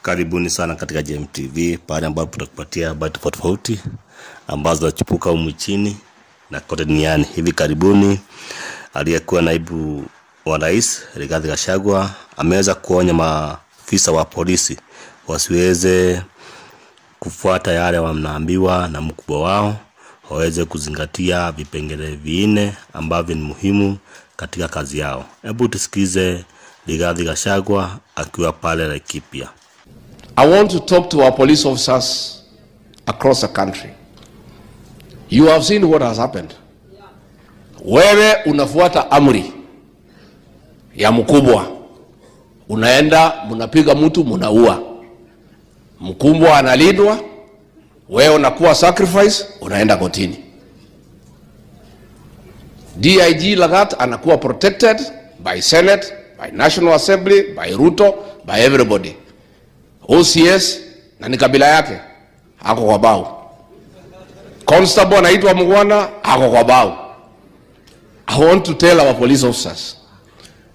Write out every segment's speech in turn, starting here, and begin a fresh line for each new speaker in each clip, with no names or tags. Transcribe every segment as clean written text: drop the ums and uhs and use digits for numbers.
Karibuni sana katika GMTV, pale ambapo tutakupatia habari tofauti ambazo zinachipuka humu nchini na kote duniani. Hivi karibuni aliyekuwa naibu wa rais Rigathi Gachagua ameweza kuonya maafisa wa polisi wasiweze kufuata yale wanaambiwa na mkubwa wao, waweze kuzingatia vipengele vinne ambavyo ni muhimu katika kazi yao. Hebu tusikize Rigathi Gachagua akiwa pale Laikipia.
I want to talk to our police officers across the country. You have seen what has happened. Wewe unafuata amri ya mkubwa, unaenda munapiga mtu munaua. Mkubwa analindwa, wewe unakuwa sacrifice, unaenda kotini. DIG Lagat anakuwa protected by Senate, by National Assembly, by Ruto, by everybody. OCS na ni kabila yake hako kwa bao. Constable anaitwa Mugwana hako kwa bao. I want to tell our police officers,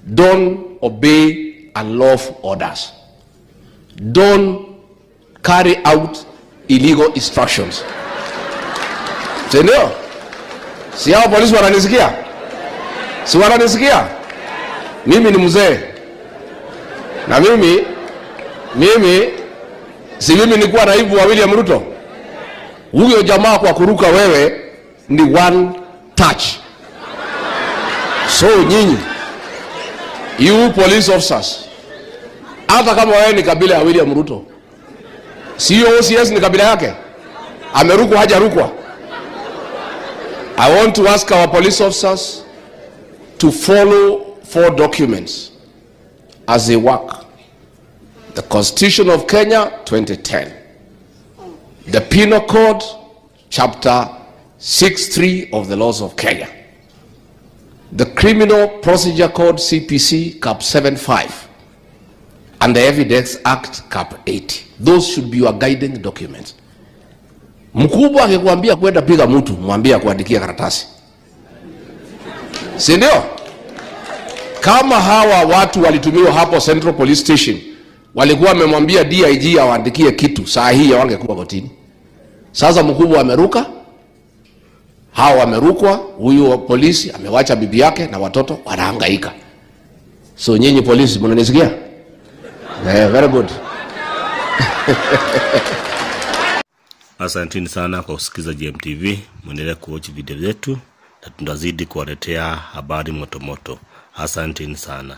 don't obey unlawful orders. Don't carry out illegal instructions. Senyo? Si hao polisi wananisikia? Si wananisikia? Mimi ni mzee. Na mimi si mimi nilikuwa naibu wa William Ruto. Huyo jamaa kwa kuruka wewe ni one touch. So nyinyi, you police officers, hata kama wewe ni kabila ya William Ruto, sio OCS ni kabila yake, amerukwa hajarukwa. I want to ask our police officers to follow 4 documents as they work. The Constitution of Kenya 2010, the Penal Code chapter 6.3 of the laws of Kenya, the Criminal Procedure Code CPC cap 7.5, and the Evidence Act cap 80. Those should be your guiding documents. Mkubwa akikwambia kwenda piga mtu, mwambie kuandikia karatasi. Si ndio? Kama hawa watu walitumiwa hapo Central Police Station, walikuwa wamemwambia DIG awaandikie kitu, saa hii wangekuwa kotini. Sasa mkubwa ameruka, hao wamerukwa, huyu polisi amewacha bibi yake na watoto wanahangaika. So nyinyi polisi mnanisikia? Very good.
Asanteni sana kwa kusikiza GMTV. Mwendelee kuwatch video zetu na tutazidi kuwaletea habari moto moto. Asanteni sana.